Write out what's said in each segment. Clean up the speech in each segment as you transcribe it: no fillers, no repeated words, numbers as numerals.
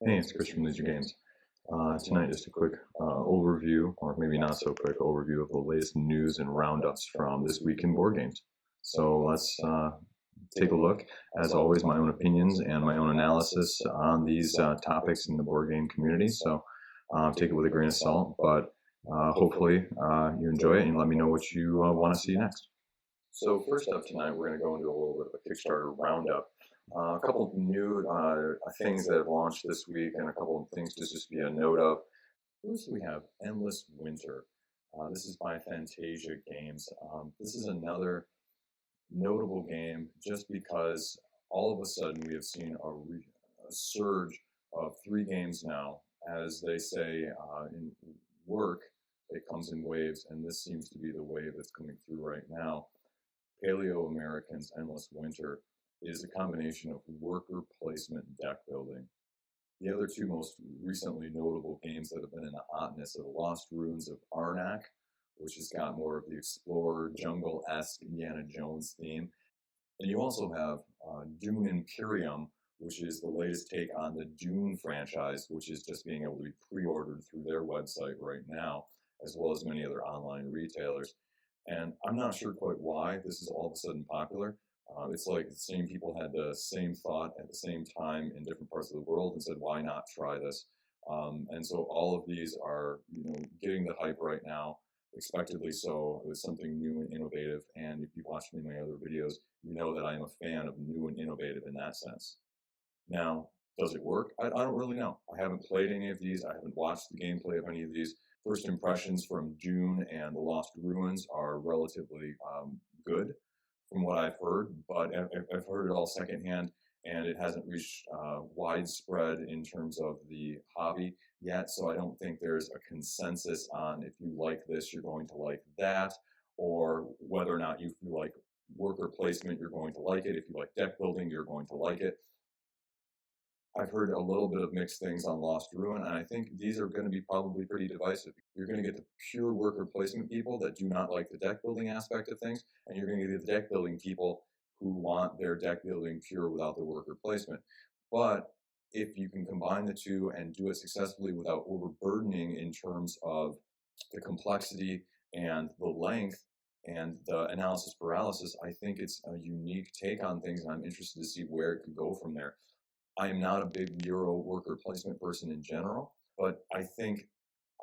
Hey, it's Chris from Leisure Games. Tonight, just a quick overview, or maybe not so quick overview of the latest news and roundups from this week in board games. So let's take a look. As always, my own opinions and my own analysis on these topics in the board game community. So take it with a grain of salt, but hopefully you enjoy it and let me know what you want to see next. So first up tonight, we're going to go into a little bit of a Kickstarter roundup. A couple of new things that have launched this week, and a couple of things to just be a note of. First, we have Endless Winter. This is by Fantasia Games. This is another notable game just because all of a sudden we have seen a surge of 3 games now. As they say in work, it comes in waves, and this seems to be the wave that's coming through right now. Paleo American's Endless Winter is a combination of worker placement and deck building. The other 2 most recently notable games that have been in the hotness are the Lost Ruins of Arnak, which has got more of the explorer, jungle-esque Indiana Jones theme. And you also have Dune Imperium, which is the latest take on the Dune franchise, which is just being able to be pre-ordered through their website right now, as well as many other online retailers. And I'm not sure quite why this is all of a sudden popular. It's like the same people had the same thought at the same time in different parts of the world and said, why not try this? And so all of these are, getting the hype right now, expectedly so. It was something new and innovative. And if you've watched any of my other videos, you know that I am a fan of new and innovative in that sense. Now, does it work? I don't really know. I haven't played any of these. I haven't watched the gameplay of any of these. First impressions from Dune and the Lost Ruins are relatively good from what I've heard, but I've heard it all secondhand, and it hasn't reached widespread in terms of the hobby yet, so I don't think there's a consensus on if you like this, you're going to like that, or whether or not if you like worker placement, you're going to like it. If you like deck building, you're going to like it. I've heard a little bit of mixed things on Lost Ruin, and I think these are going to be probably pretty divisive. You're going to get the pure worker placement people that do not like the deck building aspect of things, and you're going to get the deck building people who want their deck building pure without the worker placement. But if you can combine the 2 and do it successfully without overburdening in terms of the complexity and the length and the analysis paralysis, I think it's a unique take on things, and I'm interested to see where it could go from there. I am not a big Euro worker placement person in general, but I think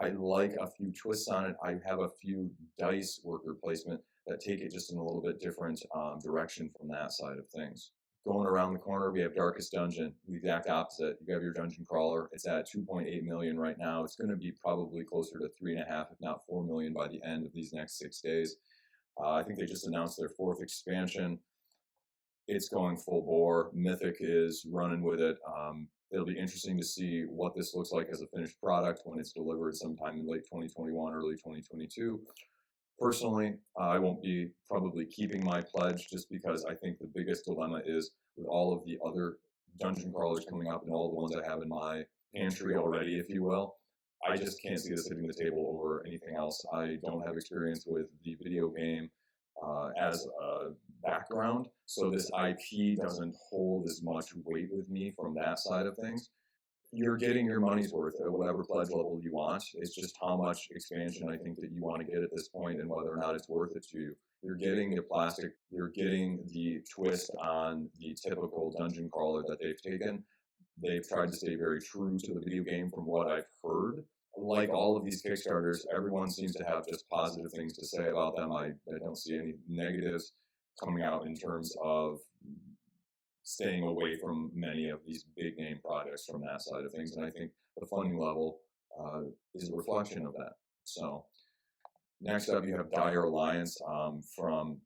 I like a few twists on it. I have a few dice worker placement that take it just in a little bit different direction from that side of things. Going around the corner, we have Darkest Dungeon, the exact opposite. You have your dungeon crawler. It's at 2.8 million right now. It's going to be probably closer to 3.5, if not 4 million by the end of these next 6 days. I think they just announced their 4th expansion. It's going full bore. Mythic is running with it. It'll be interesting to see what this looks like as a finished product when it's delivered sometime in late 2021, early 2022. Personally, I won't be probably keeping my pledge just because I think the biggest dilemma is with all of the other dungeon crawlers coming up and all the ones I have in my pantry already, if you will. I just can't see this hitting the table over anything else. I don't have experience with the video game as a background, so this IP doesn't hold as much weight with me from that side of things. You're getting your money's worth at whatever pledge level you want. It's just how much expansion I think that you want to get at this point and whether or not it's worth it to you. You're getting the plastic, you're getting the twist on the typical dungeon crawler that they've taken. They've tried to stay very true to the video game from what I've heard. Like all of these Kickstarters, everyone seems to have just positive things to say about them. I don't see any negatives coming out in terms of staying away from many of these big name projects from that side of things. And I think the funding level is a reflection of that. So next up, you have Dire Alliance from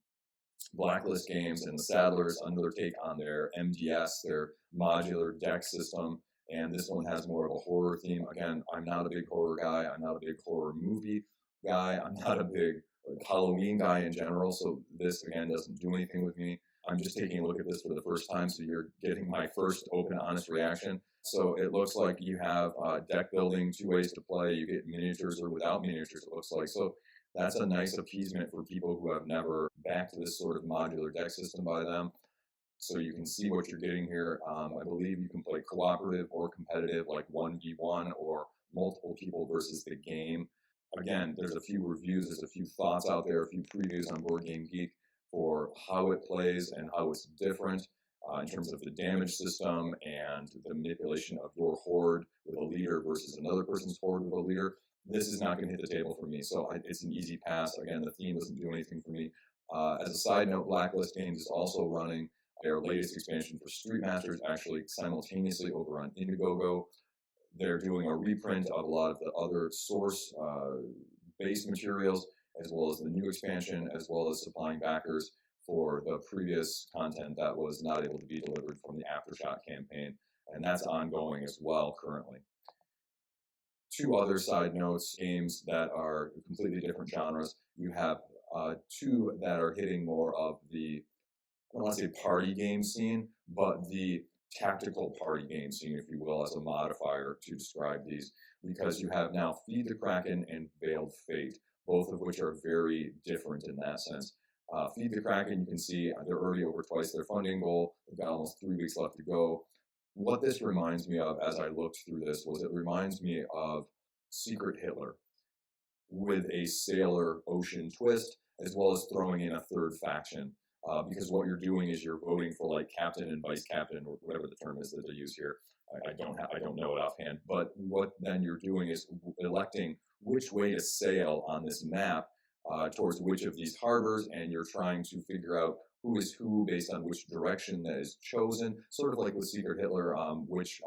Blacklist Games and the Saddlers, another take on their MDS, their modular deck system. And this one has more of a horror theme. Again, I'm not a big horror guy. I'm not a big horror movie guy. I'm not a big Halloween guy in general. So this, again, doesn't do anything with me. I'm just taking a look at this for the first time, so you're getting my first open, honest reaction. So it looks like you have deck building, 2 ways to play. You get miniatures or without miniatures, it looks like. So that's a nice appeasement for people who have never backed this sort of modular deck system by them. So you can see what you're getting here. I believe you can play cooperative or competitive, like 1v1 or multiple people versus the game. Again, there's a few reviews, there's a few thoughts out there, a few previews on Board Game Geek for how it plays and how it's different in terms of the damage system and the manipulation of your horde with a leader versus another person's horde with a leader. This is not going to hit the table for me, so it's an easy pass. Again, the theme doesn't do anything for me. As a side note, Blacklist Games is also running their latest expansion for Street Masters actually simultaneously over on Indiegogo. They're doing a reprint of a lot of the other source base materials, as well as the new expansion, as well as supplying backers for the previous content that was not able to be delivered from the Aftershock campaign. And that's ongoing as well currently. Two other side notes, games that are completely different genres. You have two that are hitting more of the, I don't want to say party game scene, but the tactical party game scene, if you will, as a modifier to describe these, because you have now Feed the Kraken and Veiled Fate, both of which are very different in that sense. Feed the Kraken, you can see they're already over twice their funding goal. They've got almost 3 weeks left to go. What this reminds me of as I looked through this was it reminds me of Secret Hitler with a sailor ocean twist, as well as throwing in a third faction. Because what you're doing is you're voting for like captain and vice captain, or whatever the term is that they use here. I don't know it offhand. But what then you're doing is electing which way to sail on this map towards which of these harbors, and you're trying to figure out who is who based on which direction that is chosen. Sort of like with Secret Hitler, which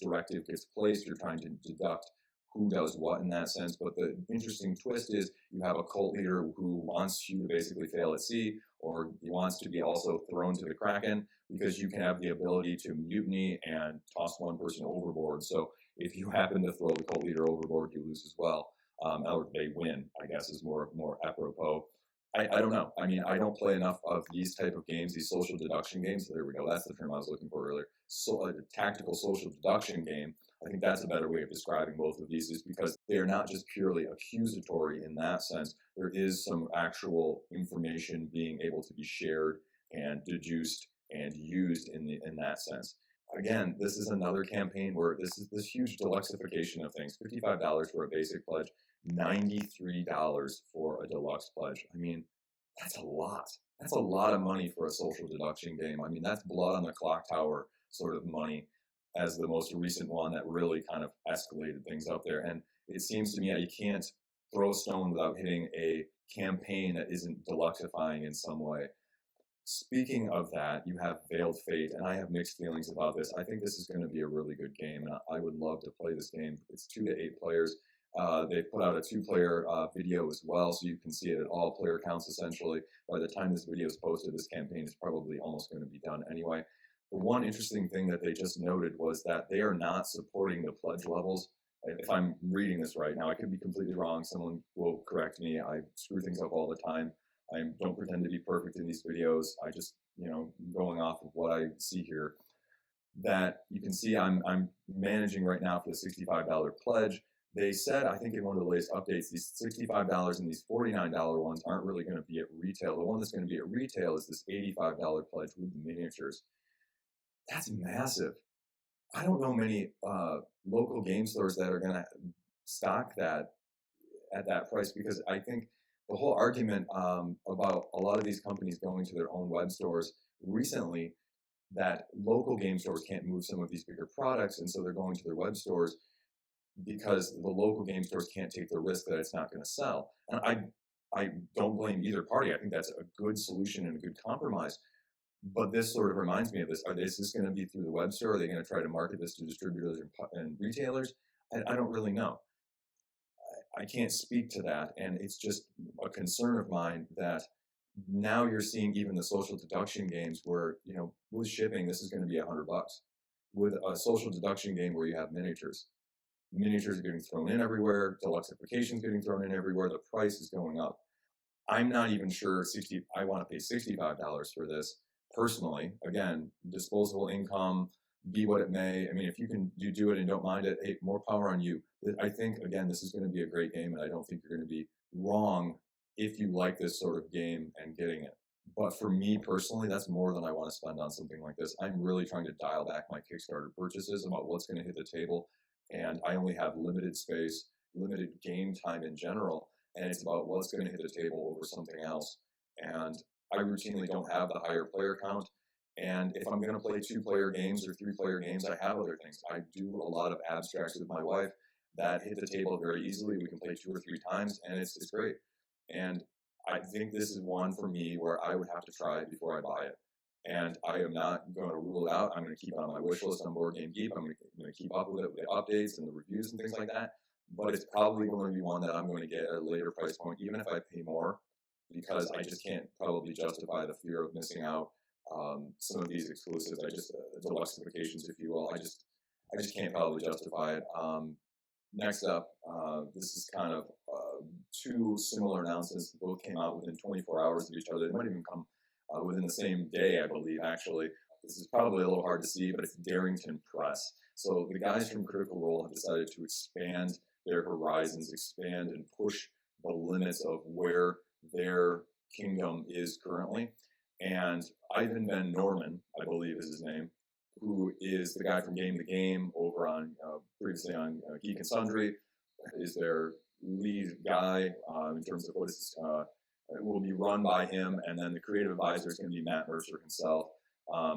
directive gets placed. You're trying to deduct who does what in that sense. But the interesting twist is you have a cult leader who wants you to basically fail at sea, or he wants to be also thrown to the Kraken, because you can have the ability to mutiny and toss one person overboard. So if you happen to throw the cult leader overboard, you lose as well. Or they win, I guess, is more apropos. I don't know. I mean, I don't play enough of these type of games, these social deduction games. There we go. That's the term I was looking for earlier. So a tactical social deduction game. I think that's a better way of describing both of these, is because they are not just purely accusatory in that sense. There is some actual information being able to be shared and deduced and used in that sense. Again, this is another campaign where this is this huge deluxeification of things. $55 for a basic pledge, $93 for a deluxe pledge. I mean, that's a lot. That's a lot of money for a social deduction game. I mean, that's blood on the clock tower sort of money, as the most recent one that really kind of escalated things up there. And it seems to me that you can't throw a stone without hitting a campaign that isn't deluxifying in some way. Speaking of that, you have Veiled Fate, and I have mixed feelings about this. I think this is going to be a really good game, and I would love to play this game. It's 2 to 8 players. They put out a 2-player video as well, so you can see it at all player counts essentially. By the time this video is posted, this campaign is probably almost going to be done anyway. The one interesting thing that they just noted was that they are not supporting the pledge levels. If I'm reading this right now, I could be completely wrong. Someone will correct me. I screw things up all the time. I don't pretend to be perfect in these videos. I just, going off of what I see here, that you can see I'm managing right now for the $65 pledge. They said, I think in one of the latest updates, these $65 and these $49 ones aren't really going to be at retail. The one that's going to be at retail is this $85 pledge with the miniatures. That's massive. I don't know many local game stores that are going to stock that at that price, because I think the whole argument about a lot of these companies going to their own web stores recently, that local game stores can't move some of these bigger products, and so they're going to their web stores because the local game stores can't take the risk that it's not going to sell. And I don't blame either party. I think that's a good solution and a good compromise. But this sort of reminds me of this. Is this going to be through the web store? Are they going to try to market this to distributors and retailers? I don't really know. I can't speak to that, and it's just a concern of mine that now you're seeing even the social deduction games where, with shipping, this is going to be $100. With a social deduction game where you have miniatures are getting thrown in everywhere, deluxeification is getting thrown in everywhere, the price is going up. I'm not even sure I want to pay $65 for this personally. Again, disposable income, be what it may. I mean, if you do it and don't mind it, hey, more power on you. I think, again, this is going to be a great game, and I don't think you're going to be wrong if you like this sort of game and getting it. But for me personally, that's more than I want to spend on something like this. I'm really trying to dial back my Kickstarter purchases about what's going to hit the table. And I only have limited space, limited game time in general. And it's about what's going to hit the table over something else. And I routinely don't have the higher player count. And if I'm going to play 2-player games or 3-player games, I have other things. I do a lot of abstracts with my wife that hit the table very easily. We can play 2 or 3 times, and it's great. And I think this is one for me where I would have to try it before I buy it. And I am not going to rule it out. I'm going to keep it on my wish list on Board Game Geek. I'm going to keep up with it with the updates and the reviews and things like that. But it's probably going to be one that I'm going to get at a later price point, even if I pay more, because I just can't probably justify the fear of missing out. Some of these exclusives, deluxeifications, if you will, I just can't probably justify it. Next up, this is kind of 2 similar announcements. Both came out within 24 hours of each other. They might even come within the same day, I believe, actually. This is probably a little hard to see, but it's Darrington Press. So the guys from Critical Role have decided to expand their horizons, expand and push the limits of where their kingdom is currently. And Ivan Van Norman, I believe is his name, who is the guy from Game the Game over on previously on Geek and Sundry, is their lead guy in terms of what is will be run by him, and then the creative advisor is going to be Matt Mercer himself.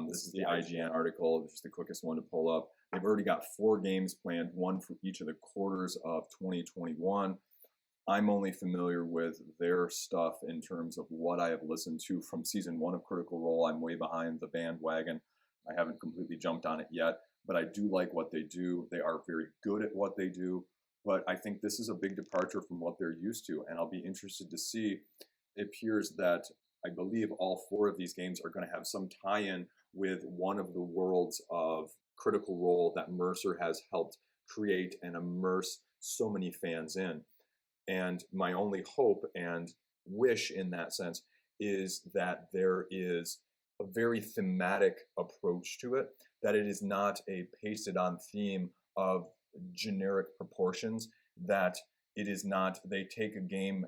This is the IGN article, which is the quickest one to pull up. They've already got 4 games planned, one for each of the quarters of 2021. I'm only familiar with their stuff in terms of what I have listened to from season 1 of Critical Role. I'm way behind the bandwagon. I haven't completely jumped on it yet, but I do like what they do. They are very good at what they do, but I think this is a big departure from what they're used to, and I'll be interested to see. It appears that I believe all 4 of these games are going to have some tie-in with one of the worlds of Critical Role that Mercer has helped create and immerse so many fans in. And my only hope and wish in that sense is that there is a very thematic approach to it, that it is not a pasted on theme of generic proportions, that it is not they take a game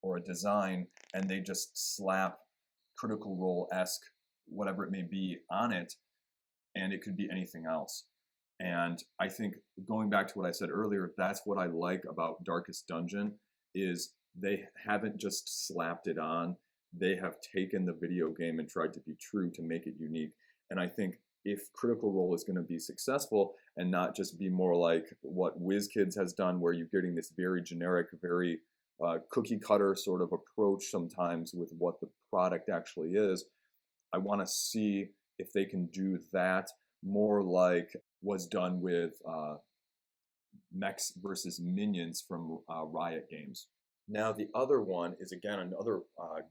or a design and they just slap Critical Role-esque, whatever it may be, on it, and it could be anything else. And I think going back to what I said earlier, that's what I like about Darkest Dungeon, is they haven't just slapped it on. They have taken the video game and tried to be true to make it unique. And I think if Critical Role is going to be successful and not just be more like what WizKids has done, where you're getting this very generic, very cookie cutter sort of approach sometimes with what the product actually is, I want to see if they can do that more like was done with Mechs versus Minions from Riot Games. Now, the other one is, again, another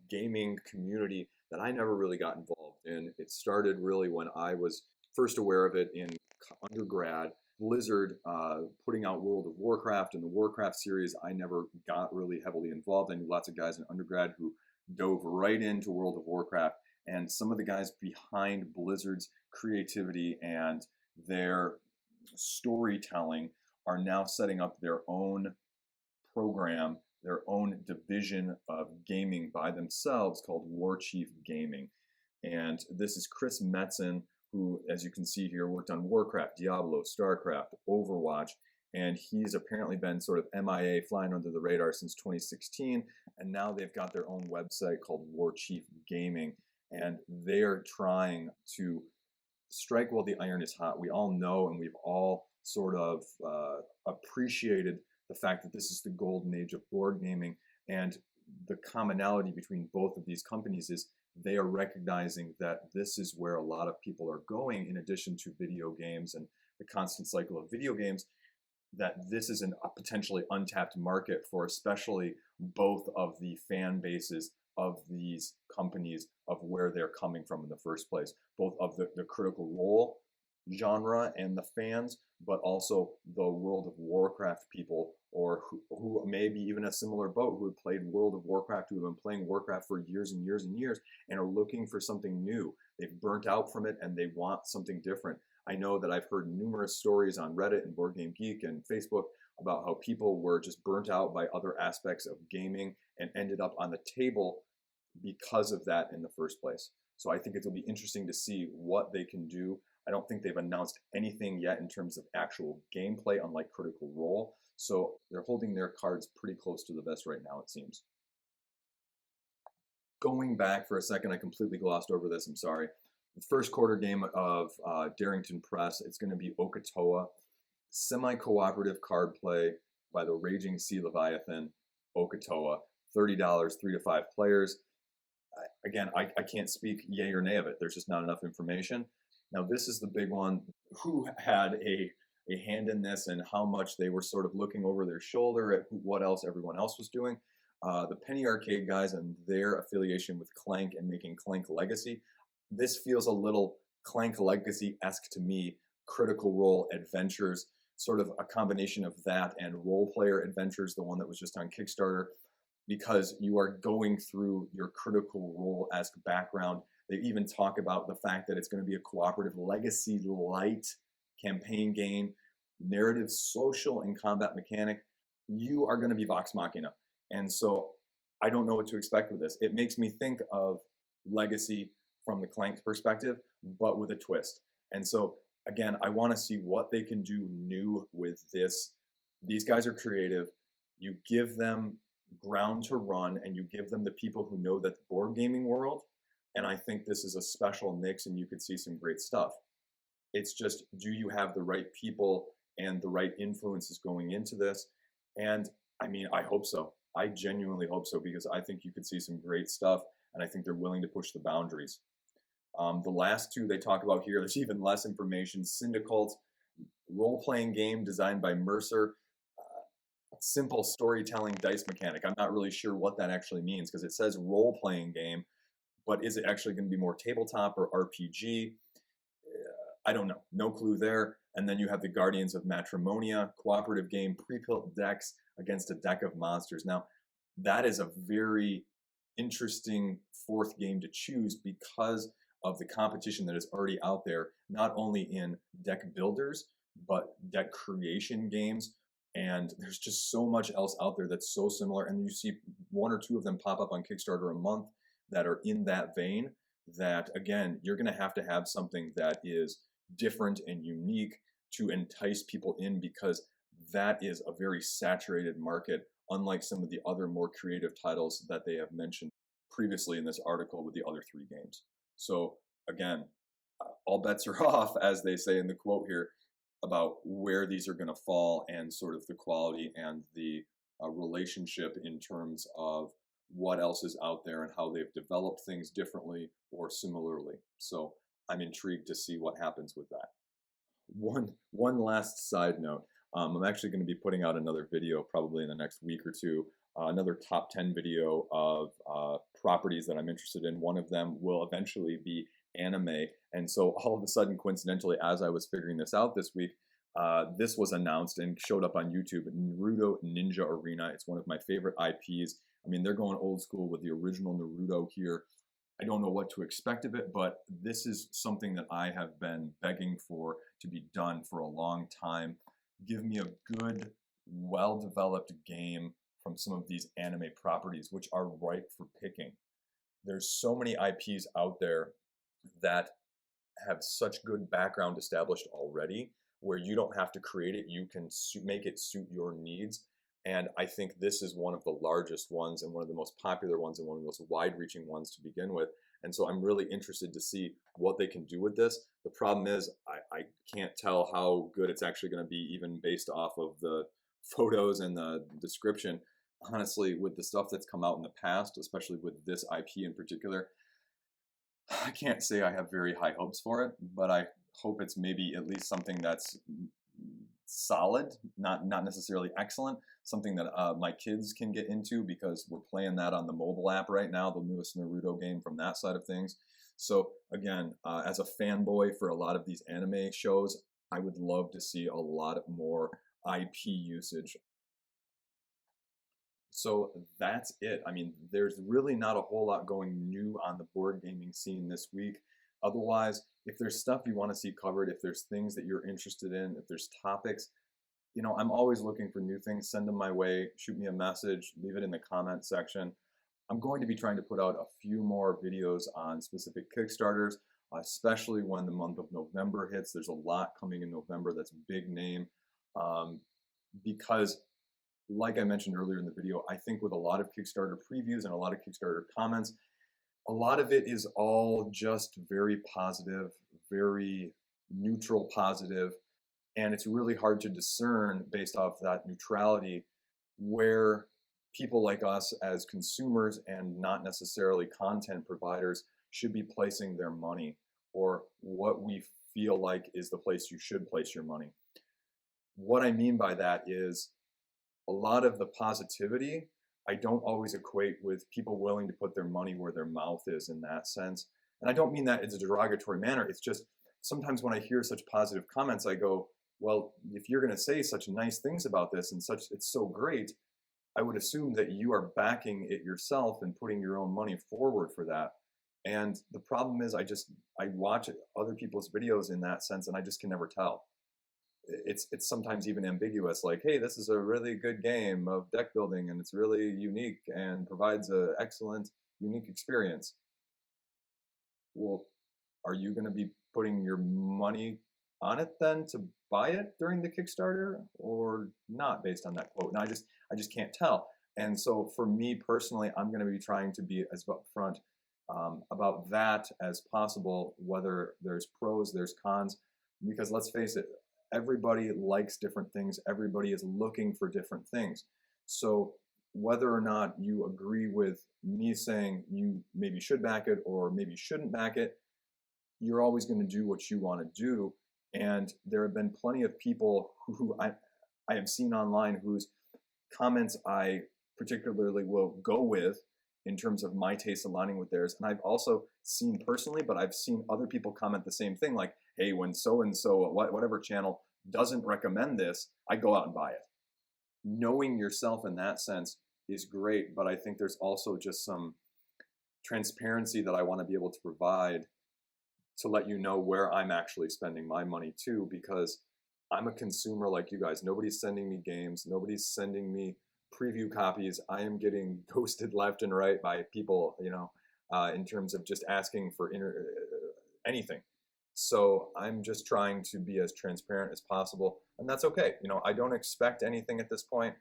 gaming community that I never really got involved in. It started really when I was first aware of it in undergrad. Blizzard putting out World of Warcraft and the Warcraft series, I never got really heavily involved. I knew lots of guys in undergrad who dove right into World of Warcraft, and some of the guys behind Blizzard's creativity and their storytelling are now setting up their own program, their own division of gaming by themselves called Warchief Gaming. And this is Chris Metzen, who, as you can see here, worked on Warcraft, Diablo, StarCraft, Overwatch, and he's apparently been sort of MIA, flying under the radar since 2016, and now they've got their own website called Warchief Gaming, and they're trying to strike while the iron is hot. We all know, and we've all sort of appreciated the fact that this is the golden age of board gaming, and the commonality between both of these companies is they are recognizing that this is where a lot of people are going, in addition to video games and the constant cycle of video games, that this is a potentially untapped market for especially both of the fan bases of these companies, of where they're coming from in the first place, both of the Critical Role genre and the fans, but also the World of Warcraft people, or who may be even a similar boat, who have played World of Warcraft, who have been playing Warcraft for years and years and years, and are looking for something new. They've burnt out from it, and they want something different. I know that I've heard numerous stories on Reddit and Board Game Geek and Facebook about how people were just burnt out by other aspects of gaming and ended up on the table because of that in the first place. So I think it'll be interesting to see what they can do. I don't think they've announced anything yet in terms of actual gameplay, unlike Critical Role. So they're holding their cards pretty close to the vest right now, it seems. Going back for a second, I completely glossed over this, I'm sorry. The first quarter game of Darrington Press, it's going to be Okatoa, semi-cooperative card play by the Raging Sea Leviathan, Okatoa, $30, 3 to 5 players. Again, I can't speak yay or nay of it. There's just not enough information. Now, this is the big one. Who had a hand in this and how much they were sort of looking over their shoulder at what else everyone else was doing? The Penny Arcade guys and their affiliation with Clank and making Clank Legacy. This feels a little Clank Legacy-esque to me. Critical Role Adventures, sort of a combination of that and Role Player Adventures, the one that was just on Kickstarter, because you are going through your Critical Role-esque background. They even talk about the fact that it's going to be a cooperative legacy light campaign game, narrative, social, and combat mechanic. You are going to be Vox Machina. And so I don't know what to expect with this. It makes me think of Legacy from the Clank perspective, but with a twist. And so, again, I want to see what they can do new with this. These guys are creative. You give them ground to run, and you give them the people who know that board gaming world. And I think this is a special mix, and you could see some great stuff. It's just, do you have the right people and the right influences going into this? And I mean, I hope so. I genuinely hope so, because I think you could see some great stuff, and I think they're willing to push the boundaries. The last two they talk about here, there's even less information. Syndicult, role-playing game designed by Mercer. Simple storytelling dice mechanic. I'm not really sure what that actually means, because it says role-playing game, but is it actually going to be more tabletop or RPG? I don't know. No clue there. And then you have the Guardians of Matrimonia, cooperative game, pre-built decks against a deck of monsters. Now, that is a very interesting fourth game to choose because of the competition that is already out there, not only in deck builders, but deck creation games. And there's just so much else out there that's so similar. And you see one or two of them pop up on Kickstarter a month that are in that vein, that, again, you're going to have something that is different and unique to entice people in, because that is a very saturated market, unlike some of the other more creative titles that they have mentioned previously in this article with the other three games. So again, all bets are off, as they say in the quote here, about where these are going to fall and sort of the quality and the relationship in terms of what else is out there and how they've developed things differently or similarly. So I'm intrigued to see what happens with that. One last side note. I'm actually going to be putting out another video probably in the next week or two, another top 10 video of properties that I'm interested in. One of them will eventually be anime. And so all of a sudden, coincidentally, as I was figuring this out this week, this was announced and showed up on YouTube, Naruto Ninja Arena. It's one of my favorite IPs. I mean, they're going old school with the original Naruto here. I don't know what to expect of it, but this is something that I have been begging for to be done for a long time. Give me a good, well-developed game from some of these anime properties, which are ripe for picking. There's so many IPs out there that have such good background established already, where you don't have to create it, you can make it suit your needs. And I think this is one of the largest ones and one of the most popular ones and one of the most wide-reaching ones to begin with. And so I'm really interested to see what they can do with this. The problem is I can't tell how good it's actually going to be, even based off of the photos and the description. Honestly, with the stuff that's come out in the past, especially with this IP in particular, I can't say I have very high hopes for it, but I hope it's maybe at least something that's solid, not necessarily excellent, something that my kids can get into, because we're playing that on the mobile app right now, the newest Naruto game from that side of things. So again, as a fanboy for a lot of these anime shows, I would love to see a lot more IP usage. So that's it. I mean, there's really not a whole lot going new on the board gaming scene this week. Otherwise, if there's stuff you want to see covered, if there's things that you're interested in, if there's topics, you know, I'm always looking for new things. Send them my way, shoot me a message, leave it in the comment section. I'm going to be trying to put out a few more videos on specific Kickstarters, especially when the month of November hits. There's a lot coming in November that's big name, because like I mentioned earlier in the video, I think with a lot of Kickstarter previews and a lot of Kickstarter comments, a lot of it is all just very positive, very neutral positive, and it's really hard to discern based off that neutrality where people like us as consumers and not necessarily content providers should be placing their money, or what we feel like is the place you should place your money. What I mean by that is a lot of the positivity I don't always equate with people willing to put their money where their mouth is in that sense. And I don't mean that in a derogatory manner. It's just sometimes when I hear such positive comments, I go, well, if you're going to say such nice things about this and such, it's so great, I would assume that you are backing it yourself and putting your own money forward for that. And the problem is I watch other people's videos in that sense and I just can never tell. It's sometimes even ambiguous, like, hey, this is a really good game of deck building and it's really unique and provides an excellent, unique experience. Well, are you going to be putting your money on it then to buy it during the Kickstarter or not based on that quote? And I just can't tell. And so for me personally, I'm going to be trying to be as upfront about that as possible, whether there's pros, there's cons, because let's face it, everybody likes different things. Everybody is looking for different things. So whether or not you agree with me saying you maybe should back it or maybe shouldn't back it, you're always going to do what you want to do. And there have been plenty of people who I have seen online whose comments I particularly will go with in terms of my taste aligning with theirs. And I've also seen personally, but I've seen other people comment the same thing, like, hey, when so-and-so, whatever channel doesn't recommend this, I go out and buy it. Knowing yourself in that sense is great, but I think there's also just some transparency that I want to be able to provide to let you know where I'm actually spending my money too, because I'm a consumer like you guys. Nobody's sending me games. Nobody's sending me preview copies. I am getting ghosted left and right by people, in terms of just asking for anything. So I'm just trying to be as transparent as possible, and that's okay. I don't expect anything at this point.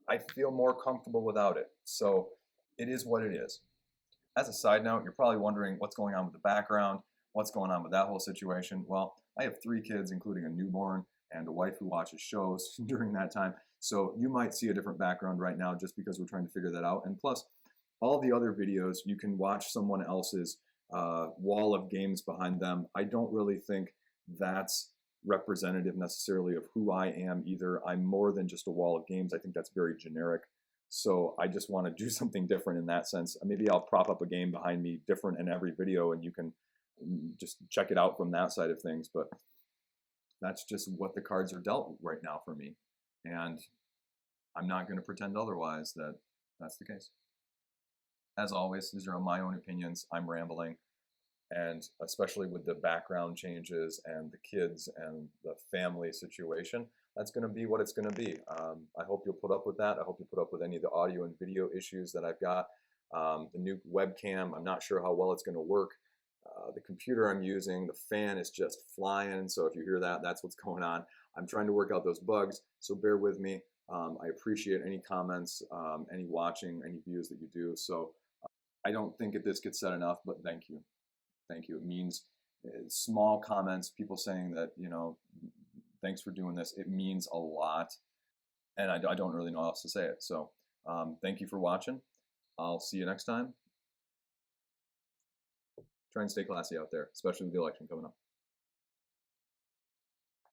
I feel more comfortable without it. So it is what it is. As a side note, you're probably wondering what's going on with the background, what's going on with that whole situation. Well, I have 3 kids, including a newborn and a wife who watches shows during that time. So you might see a different background right now just because we're trying to figure that out. And plus, all the other videos, you can watch someone else's wall of games behind them. I don't really think that's representative necessarily of who I am either. I'm more than just a wall of games. I think that's very generic. So I just want to do something different in that sense. Maybe I'll prop up a game behind me different in every video and you can just check it out from that side of things. But that's just what the cards are dealt right now for me. And I'm not going to pretend otherwise that that's the case. As always, these are my own opinions. I'm rambling. And especially with the background changes and the kids and the family situation, that's going to be what it's going to be. I hope you'll put up with that. I hope you put up with any of the audio and video issues that I've got. The new webcam, I'm not sure how well it's going to work. The computer I'm using, the fan is just flying. So if you hear that, that's what's going on. I'm trying to work out those bugs, so bear with me. I appreciate any comments, any watching, any views that you do. So I don't think that this gets said enough, but thank you. Thank you. It means small comments, people saying that, thanks for doing this. It means a lot. And I don't really know how else to say it. So thank you for watching. I'll see you next time. Try and stay classy out there, especially with the election coming up.